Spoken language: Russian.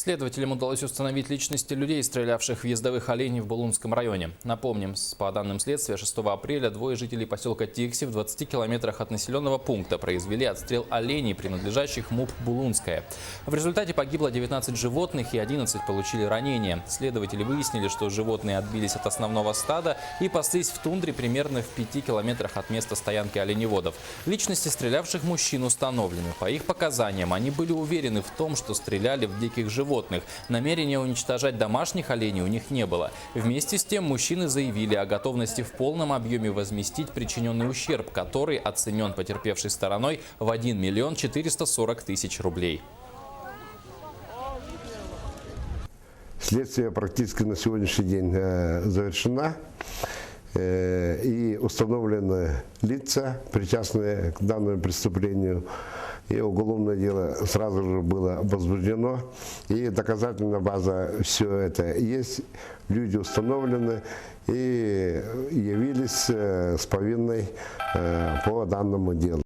Следователям удалось установить личности людей, стрелявших в ездовых оленей в Булунском районе. Напомним, по данным следствия, 6 апреля двое жителей поселка Тикси в 20 километрах от населенного пункта произвели отстрел оленей, принадлежащих МУП «Булунская». В результате погибло 19 животных и 11 получили ранения. Следователи выяснили, что животные отбились от основного стада и паслись в тундре примерно в 5 километрах от места стоянки оленеводов. Личности стрелявших мужчин установлены. По их показаниям, они были уверены в том, что стреляли в диких животных. Намерения уничтожать домашних оленей у них не было. Вместе с тем мужчины заявили о готовности в полном объеме возместить причиненный ущерб, который оценен потерпевшей стороной в 1 миллион 440 тысяч рублей. Следствие практически на сегодняшний день завершено. И установлены лица, причастные к данному преступлению. И уголовное дело сразу же было возбуждено. И доказательная база, все это есть. Люди установлены и явились с повинной по данному делу.